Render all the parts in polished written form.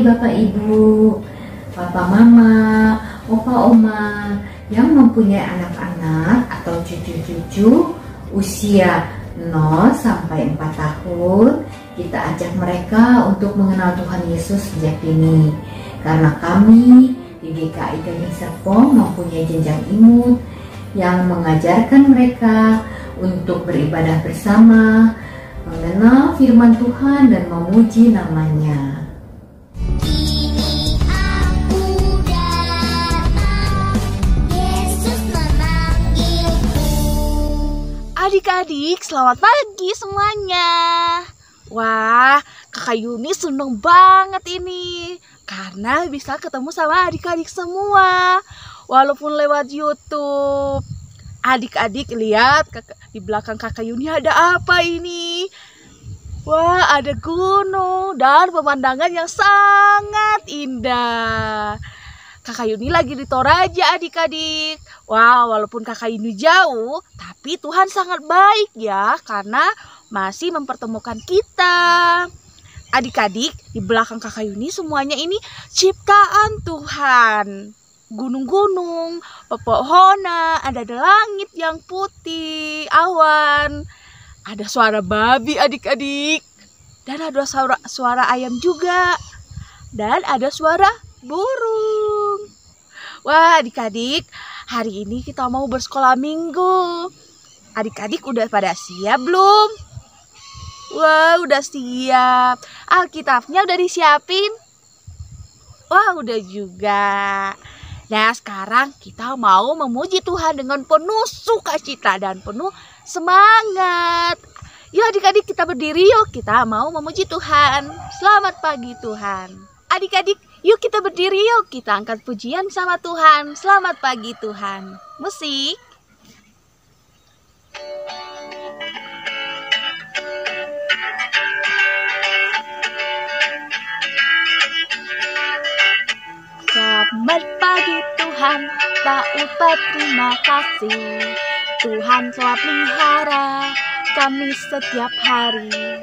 Hai Bapak Ibu, Papa Mama, Opa Oma yang mempunyai anak-anak atau cucu-cucu usia 0 sampai 4 tahun, kita ajak mereka untuk mengenal Tuhan Yesus sejak dini. Karena kami di GKI Gading Serpong mempunyai jenjang imut yang mengajarkan mereka untuk beribadah bersama, mengenal firman Tuhan dan memuji namanya. Adik-adik, selamat pagi semuanya. Wah, Kakak Yuni seneng banget ini karena bisa ketemu sama adik-adik semua walaupun lewat YouTube. Adik-adik lihat di belakang Kakak Yuni ada apa ini? Wah, ada gunung dan pemandangan yang sangat indah. Kakak Yuni lagi di Toraja adik-adik. Wah, walaupun Kakak Yuni jauh, tapi Tuhan sangat baik ya, karena masih mempertemukan kita. Adik-adik, di belakang Kakak Yuni semuanya ini ciptaan Tuhan. Gunung-gunung, pepohonan, ada langit yang putih, awan. Ada suara babi adik-adik. Dan ada suara ayam juga. Dan ada suara burung. Wah, adik-adik, hari ini kita mau bersekolah minggu. Adik-adik udah pada siap belum? Wah, udah siap. Alkitabnya udah disiapin? Wah, udah juga. Nah, sekarang kita mau memuji Tuhan dengan penuh sukacita dan penuh semangat. Yuk adik-adik, kita berdiri yuk. Kita mau memuji Tuhan. Selamat pagi Tuhan. Adik-adik, yuk kita berdiri yuk. Kita angkat pujian sama Tuhan. Selamat pagi Tuhan. Musik. Selamat pagi Tuhan, tak lupa terima kasih. Tuhan telah pelihara kami setiap hari.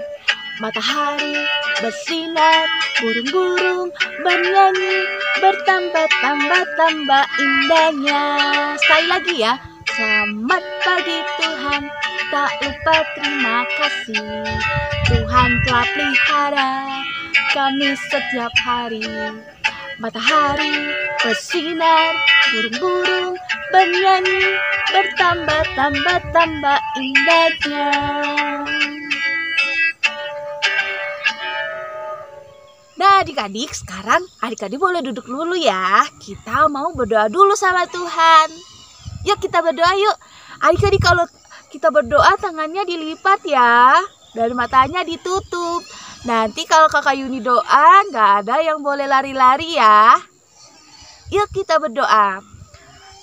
Matahari bersinar, burung-burung bernyanyi, bertambah-tambah indahnya. Sekali lagi ya. Selamat pagi Tuhan, tak lupa terima kasih. Tuhan telah pelihara kami setiap hari. Matahari bersinar, burung-burung bernyanyi, bertambah-tambah indahnya. Nah adik-adik, sekarang adik-adik boleh duduk dulu ya. Kita mau berdoa dulu sama Tuhan. Yuk kita berdoa yuk. Adik-adik, kalau kita berdoa tangannya dilipat ya, dan matanya ditutup. Nanti kalau Kakak Yuni doa, nggak ada yang boleh lari-lari ya. Yuk kita berdoa.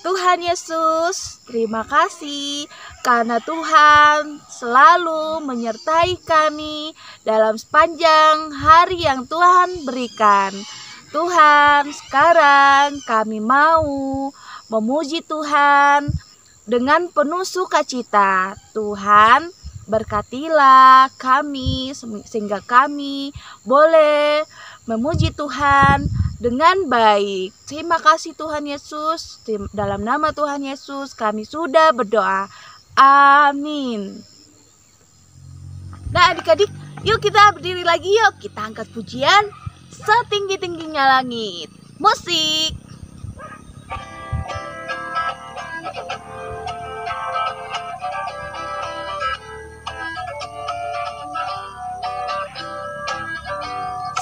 Tuhan Yesus, terima kasih karena Tuhan selalu menyertai kami dalam sepanjang hari yang Tuhan berikan. Tuhan, sekarang kami mau memuji Tuhan dengan penuh sukacita. Tuhan, berkatilah kami sehingga kami boleh memuji Tuhan dengan baik. Terima kasih Tuhan Yesus. Dalam nama Tuhan Yesus kami sudah berdoa. Amin. Nah adik-adik, yuk kita berdiri lagi yuk. Kita angkat pujian setinggi-tingginya langit. Musik.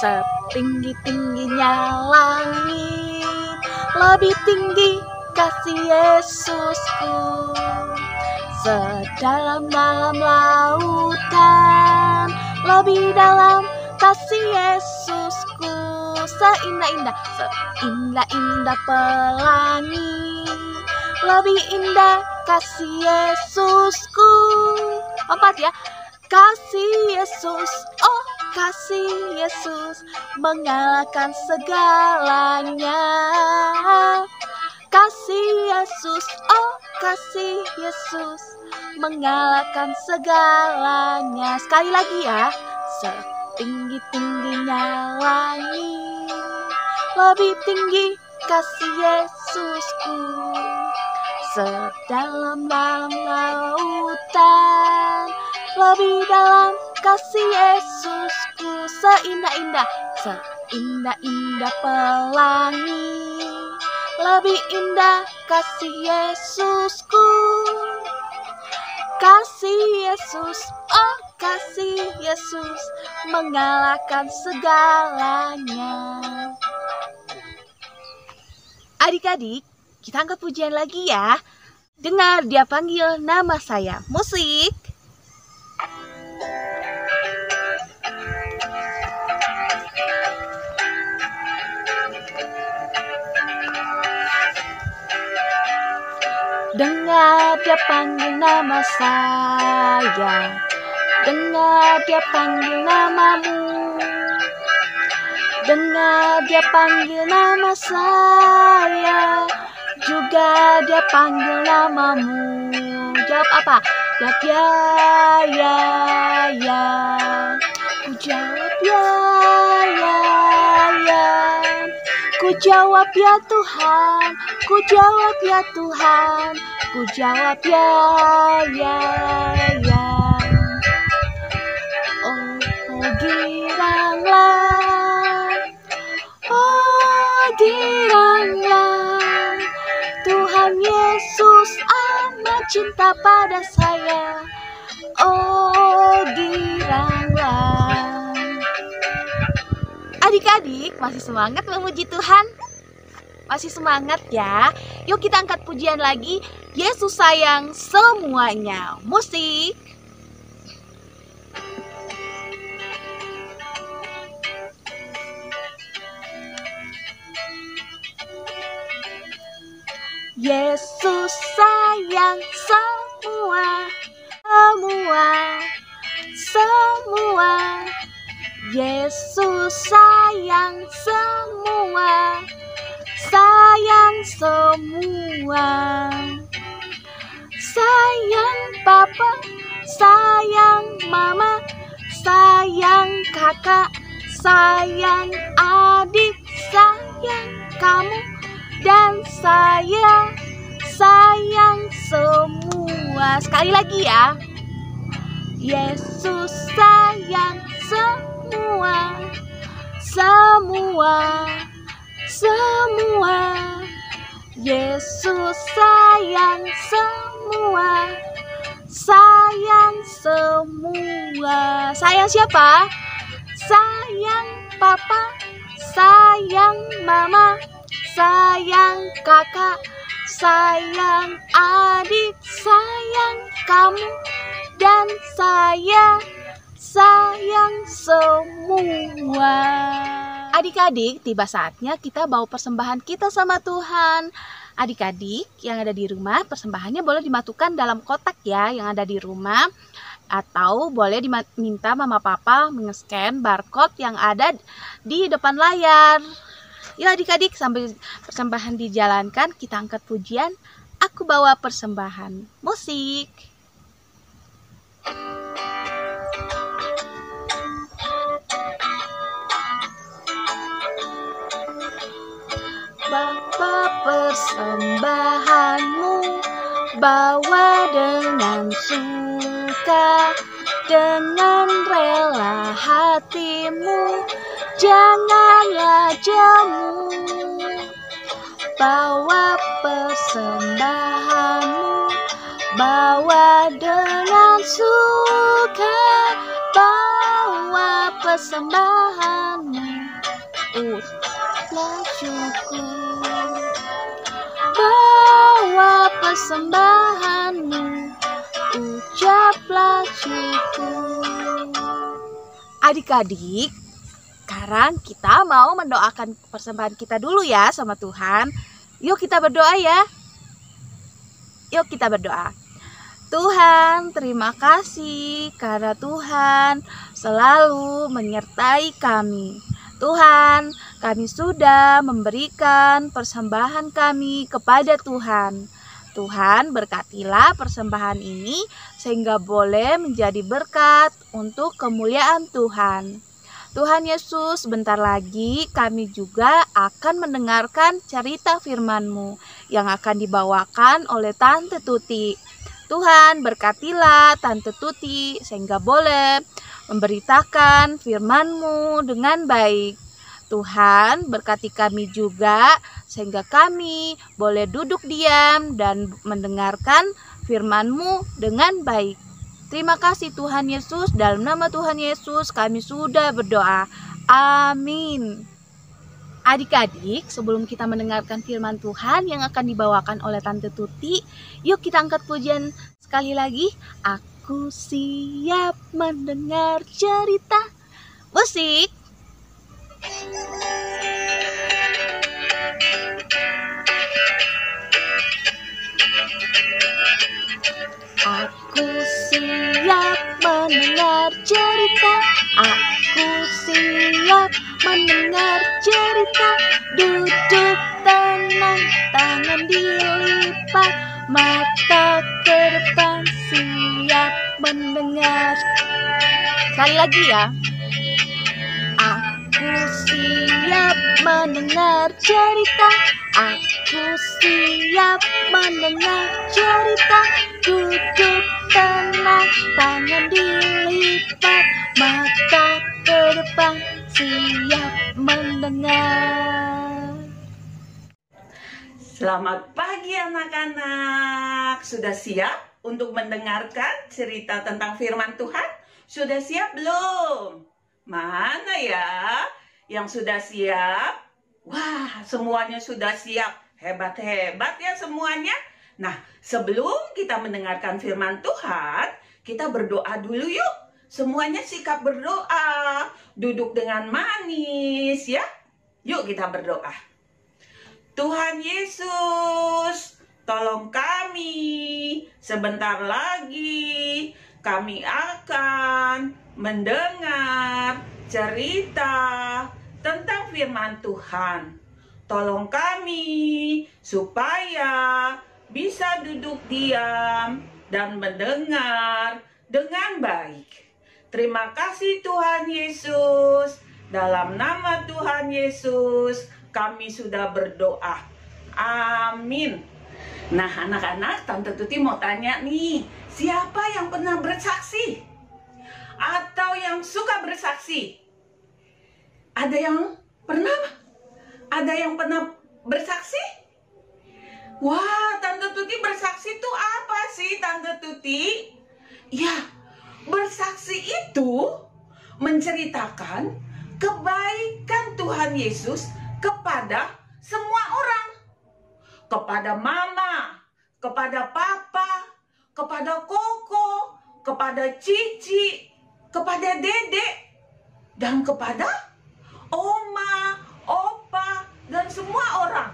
Setinggi-tingginya langit, lebih tinggi kasih Yesusku. Sedalam-dalam lautan, lebih dalam kasih Yesusku. Seindah-indah pelangi, lebih indah kasih Yesusku. 4 ya. Kasih Yesus, oh kasih Yesus mengalahkan segalanya. Kasih Yesus, oh kasih Yesus mengalahkan segalanya. Sekali lagi ya. Setinggi-tingginya langit, lebih tinggi kasih Yesusku. Sedalam-dalam lautan, lebih dalam kasih Yesusku. Seindah-indah pelangi, lebih indah kasih Yesusku. Kasih Yesus, oh kasih Yesus, mengalahkan segalanya. Adik-adik, kita angkat pujian lagi ya. Dengar dia panggil nama saya. Musik. Dengar dia panggil nama saya. Dengar dia panggil namamu. Dengar dia panggil nama saya. Juga dia panggil namamu. Jawab apa? Jawab ya. Ku jawab ya. Ku jawab ya Tuhan. Ku jawab ya Tuhan. Ku jawab ya. Oh giranglah Tuhan Yesus amat cinta pada saya. Oh giranglah. Adik-adik masih semangat memuji Tuhan? Masih semangat ya? Yuk kita angkat pujian lagi. Yesus sayang semuanya. Musik. Yesus sayang semua. Yesus sayang semua. Sayang papa, sayang mama, sayang kakak, sayang adik, sayang kamu dan saya, sayang semua. Sekali lagi ya. Yesus sayang semua. Yesus sayang semua. Sayang siapa? Sayang papa, sayang mama, sayang kakak, sayang adik, sayang kamu dan saya, sayang semua. Adik-adik, tiba saatnya kita bawa persembahan kita sama Tuhan. Adik-adik yang ada di rumah, persembahannya boleh dimasukkan dalam kotak ya yang ada di rumah. Atau boleh diminta mama papa nge-scan barcode yang ada di depan layar. Yuk adik-adik, sambil persembahan dijalankan, kita angkat pujian. Aku bawa persembahan. Musik. Bapa, persembahanmu bawa dengan suka, dengan rela hatimu, janganlah jemu. Bawa persembahanmu, bawa dengan suka, bawa persembahanmu, ucaplah syukur. Bawa persembahanmu, ucaplah syukur. Adik-adik, sekarang kita mau mendoakan persembahan kita dulu ya sama Tuhan. Yuk kita berdoa ya. Yuk kita berdoa. Tuhan, terima kasih karena Tuhan selalu menyertai kami. Tuhan, kami sudah memberikan persembahan kami kepada Tuhan. Tuhan, berkatilah persembahan ini sehingga boleh menjadi berkat untuk kemuliaan Tuhan. Tuhan Yesus, bentar lagi kami juga akan mendengarkan cerita firman-Mu yang akan dibawakan oleh Tante Tuti. Tuhan berkatilah Tante Tuti sehingga boleh memberitakan firman-Mu dengan baik. Tuhan berkati kami juga sehingga kami boleh duduk diam dan mendengarkan firman-Mu dengan baik. Terima kasih Tuhan Yesus, dalam nama Tuhan Yesus kami sudah berdoa. Amin. Adik-adik, sebelum kita mendengarkan firman Tuhan yang akan dibawakan oleh Tante Tuti, yuk kita angkat pujian sekali lagi. Aku siap mendengar cerita. Musik. Aku siap mendengar cerita. Aku siap mendengar cerita. Duduk tenang, tangan dilipat, mata ke depan, siap mendengar. Sekali lagi ya. Aku siap mendengar cerita. Aku siap mendengar cerita. Duduk tenang, tangan dilipat, mata ke depan, siap mendengar. Selamat pagi anak-anak. Sudah siap untuk mendengarkan cerita tentang firman Tuhan? Sudah siap belum? Mana ya yang sudah siap? Wah, semuanya sudah siap. Hebat-hebat ya semuanya. Nah, sebelum kita mendengarkan firman Tuhan, kita berdoa dulu yuk. Semuanya sikap berdoa. Duduk dengan manis ya. Yuk kita berdoa. Tuhan Yesus, tolong kami. Sebentar lagi kami akan mendengar cerita tentang firman Tuhan. Tolong kami supaya bisa duduk diam dan mendengar dengan baik. Terima kasih Tuhan Yesus. Dalam nama Tuhan Yesus kami sudah berdoa. Amin. Nah anak-anak, Tante Tuti mau tanya nih, siapa yang pernah bersaksi? Atau yang suka bersaksi? Ada yang pernah? Ada yang pernah bersaksi? Wah, Tante Tuti bersaksi itu apa sih Tante Tuti? Ya, bersaksi itu menceritakan kebaikan Tuhan Yesus kepada semua orang. Kepada mama, kepada papa, kepada koko, kepada cici, kepada dedek, dan kepada oma, opa, dan semua orang.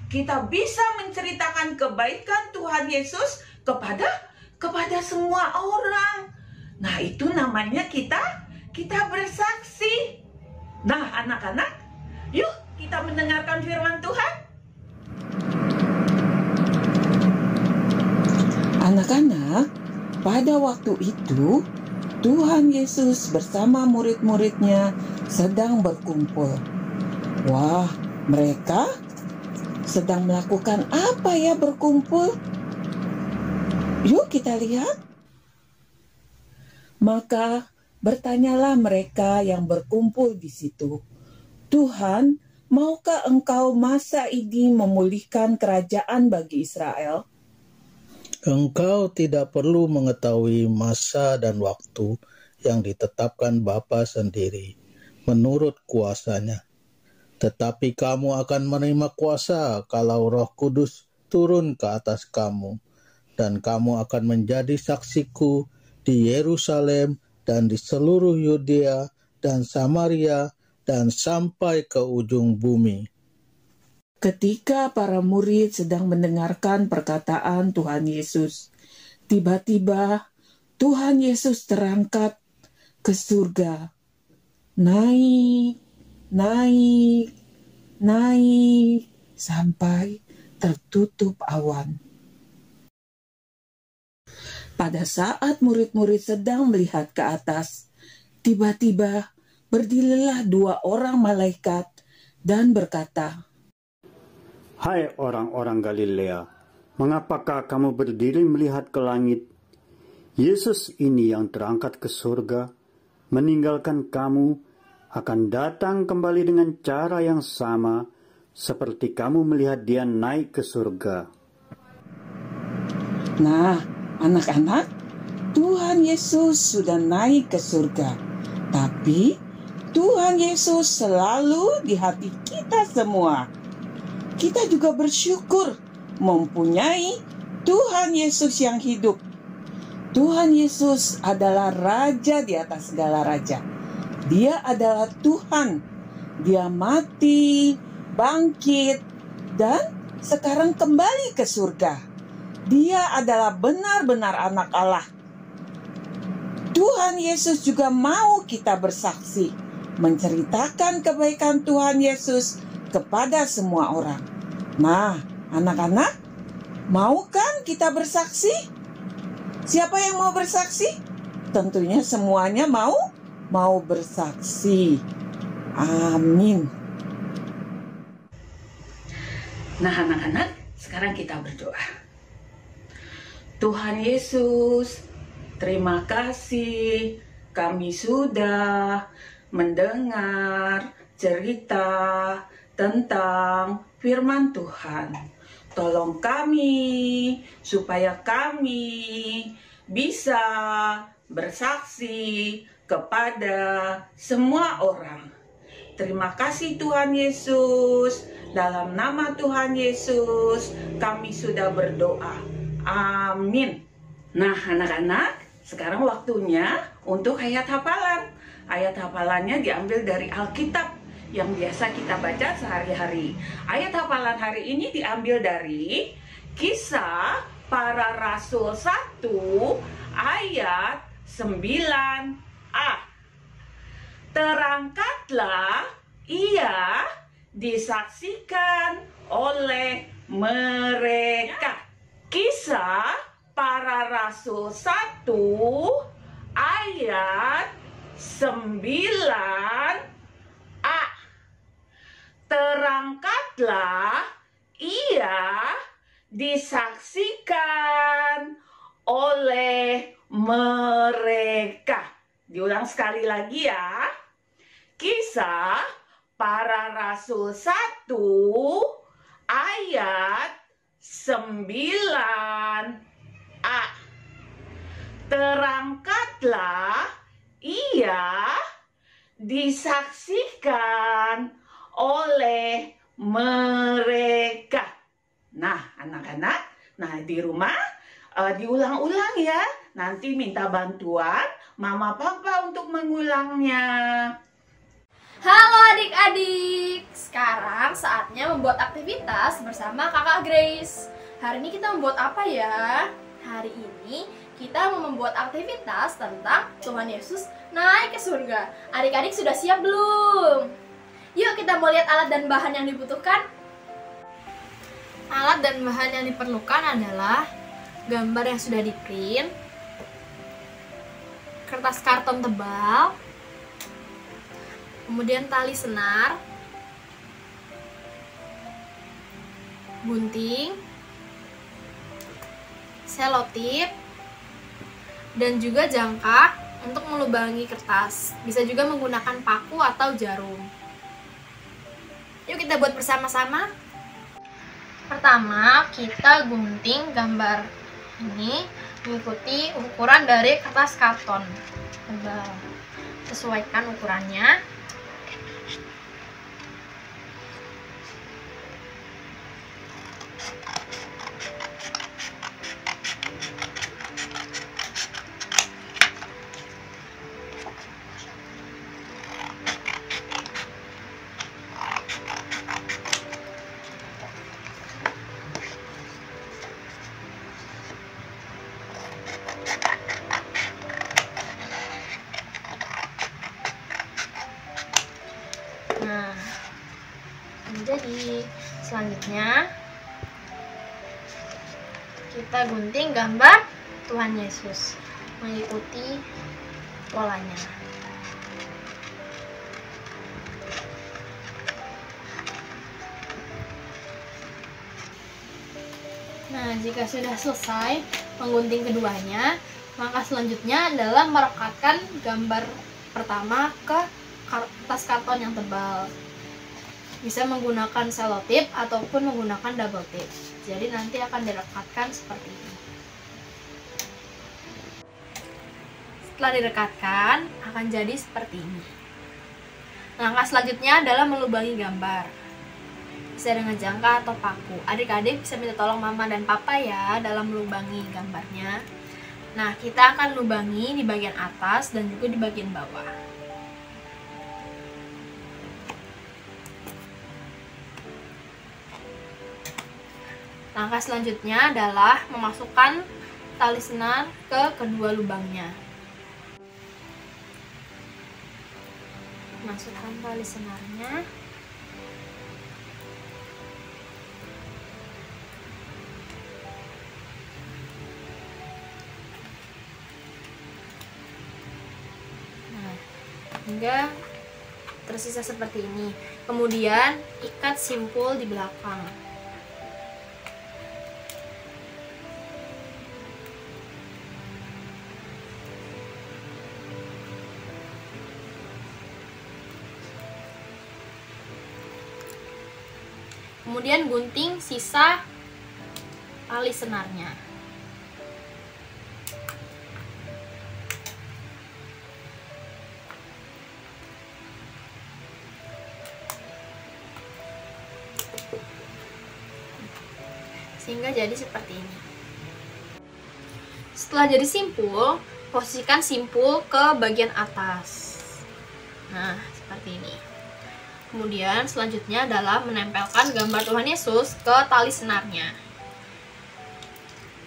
Kita bisa menceritakan kebaikan Tuhan Yesus kepada semua orang. Nah, itu namanya kita bersaksi. Nah, anak-anak, yuk kita mendengarkan firman Tuhan. Anak-anak, pada waktu itu Tuhan Yesus bersama murid-muridnya sedang berkumpul. Wah, mereka sedang melakukan apa ya berkumpul? Yuk kita lihat. Maka bertanyalah mereka yang berkumpul di situ, Tuhan, maukah engkau masa ini memulihkan kerajaan bagi Israel? Engkau tidak perlu mengetahui masa dan waktu yang ditetapkan Bapa sendiri menurut kuasanya. Tetapi kamu akan menerima kuasa kalau Roh Kudus turun ke atas kamu, dan kamu akan menjadi saksiku di Yerusalem dan di seluruh Yudea dan Samaria dan sampai ke ujung bumi. Ketika para murid sedang mendengarkan perkataan Tuhan Yesus, tiba-tiba Tuhan Yesus terangkat ke surga. Naik, naik, naik, sampai tertutup awan. Pada saat murid-murid sedang melihat ke atas, tiba-tiba berdirilah 2 orang malaikat dan berkata, Hai orang-orang Galilea, mengapakah kamu berdiri melihat ke langit? Yesus ini yang terangkat ke surga, meninggalkan kamu, akan datang kembali dengan cara yang sama, seperti kamu melihat dia naik ke surga. Nah, anak-anak, Tuhan Yesus sudah naik ke surga. Tapi Tuhan Yesus selalu di hati kita semua. Kita juga bersyukur mempunyai Tuhan Yesus yang hidup. Tuhan Yesus adalah Raja di atas segala raja. Dia adalah Tuhan. Dia mati, bangkit, dan sekarang kembali ke surga. Dia adalah benar-benar anak Allah. Tuhan Yesus juga mau kita bersaksi, menceritakan kebaikan Tuhan Yesus kepada semua orang. Nah, anak-anak, mau kan kita bersaksi? Siapa yang mau bersaksi? Tentunya semuanya mau bersaksi. Amin. Nah, anak-anak, sekarang kita berdoa. Tuhan Yesus, terima kasih kami sudah mendengar cerita tentang firman Tuhan. Tolong kami supaya kami bisa bersaksi kepada semua orang. Terima kasih Tuhan Yesus. Dalam nama Tuhan Yesus kami sudah berdoa. Amin. Nah, anak-anak, sekarang waktunya untuk ayat hafalan. Ayat hafalannya diambil dari Alkitab yang biasa kita baca sehari-hari. Ayat hafalan hari ini diambil dari Kisah Para Rasul 1 ayat 9a. Terangkatlah ia disaksikan oleh mereka. Kisah Para Rasul 1 ayat 9a. Terangkatlah ia disaksikan oleh mereka. Diulang sekali lagi ya. Kisah Para Rasul 1 ayat 9a. Terangkatlah ia disaksikan oleh mereka. Nah, anak-anak, di rumah diulang-ulang ya. Nanti minta bantuan Mama Papa untuk mengulangnya. Halo adik-adik, sekarang saatnya membuat aktivitas bersama kakak Grace. Hari ini kita membuat apa ya? Hari ini kita mau membuat aktivitas tentang Tuhan Yesus naik ke surga. Adik-adik sudah siap belum? Yuk kita mau lihat alat dan bahan yang dibutuhkan. Alat dan bahan yang diperlukan adalah gambar yang sudah di-print, kertas karton tebal, kemudian tali senar, gunting, selotip, dan juga jangka untuk melubangi kertas. Bisa juga menggunakan paku atau jarum. Yuk kita buat bersama-sama. Pertama, kita gunting gambar ini mengikuti ukuran dari kertas karton tebal. Sesuaikan ukurannya. Nah, jadi selanjutnya kita gunting gambar Tuhan Yesus mengikuti polanya. Nah, jika sudah selesai menggunting keduanya, langkah selanjutnya adalah merekatkan gambar pertama ke kertas karton yang tebal. Bisa menggunakan selotip ataupun menggunakan double tape. Jadi nanti akan direkatkan seperti ini. Setelah direkatkan, akan jadi seperti ini. Langkah selanjutnya adalah melubangi gambar. Bisa dengan jangka atau paku. Adik-adik bisa minta tolong mama dan papa ya dalam melubangi gambarnya. Nah, kita akan lubangi di bagian atas dan juga di bagian bawah. Langkah selanjutnya adalah memasukkan tali senar ke kedua lubangnya. Masukkan tali senarnya. Nah, hingga tersisa seperti ini. Kemudian ikat simpul di belakang. Kemudian gunting sisa tali senarnya. Sehingga jadi seperti ini. Setelah jadi simpul, posisikan simpul ke bagian atas. Nah, seperti ini. Kemudian selanjutnya adalah menempelkan gambar Tuhan Yesus ke tali senarnya.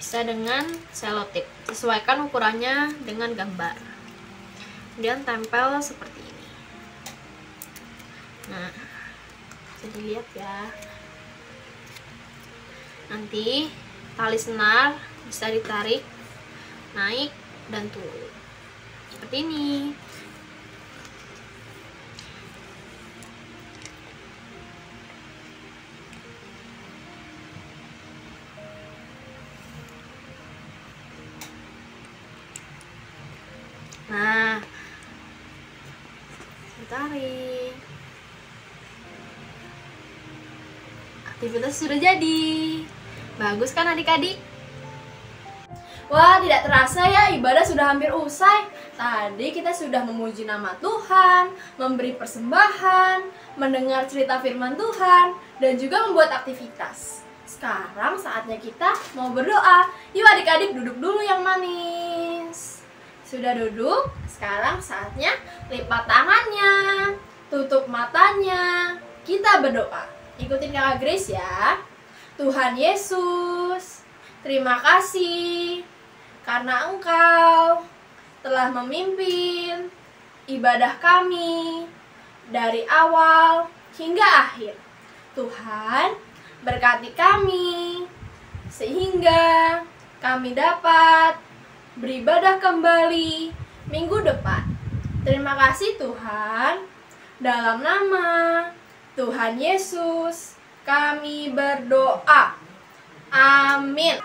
Bisa dengan selotip. Sesuaikan ukurannya dengan gambar. Kemudian tempel seperti ini. Nah, bisa dilihat ya. Nanti tali senar bisa ditarik naik dan turun. Seperti ini. Nah, ditarik. Aktivitas sudah jadi. Bagus kan adik-adik? Wah, tidak terasa ya ibadah sudah hampir usai. Tadi kita sudah memuji nama Tuhan, memberi persembahan, mendengar cerita firman Tuhan, dan juga membuat aktivitas. Sekarang saatnya kita mau berdoa. Yuk adik-adik duduk dulu yang manis. Sudah duduk? Sekarang saatnya lipat tangannya, tutup matanya, kita berdoa. Ikutin Kakak Grace ya. Tuhan Yesus, terima kasih karena Engkau telah memimpin ibadah kami dari awal hingga akhir. Tuhan, berkati kami sehingga kami dapat beribadah kembali minggu depan. Terima kasih Tuhan. Dalam nama Tuhan Yesus kami berdoa. Amin.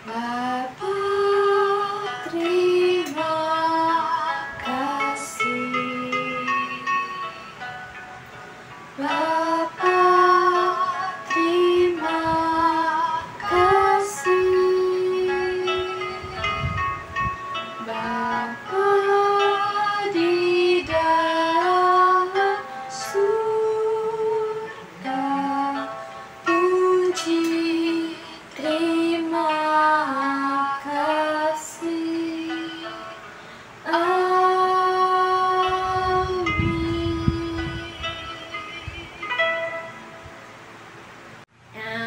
Bapa, terima kasih. Bapa, terima kasih. Bapa di dalam surga, puji terima kasih.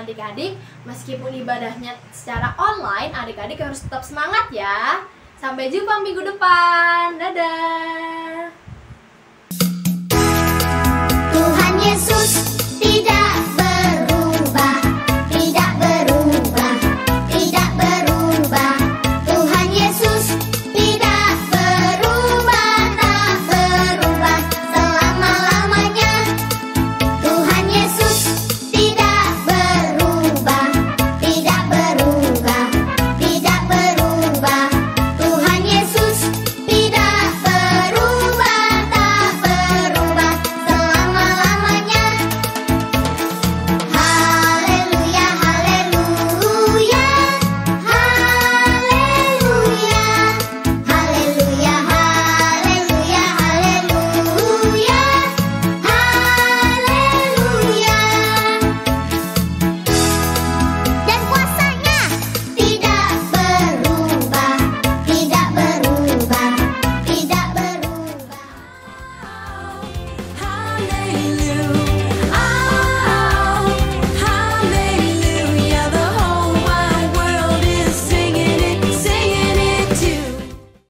Adik-adik, meskipun ibadahnya secara online, adik-adik harus tetap semangat ya. Sampai jumpa minggu depan. Dadah. Tuhan Yesus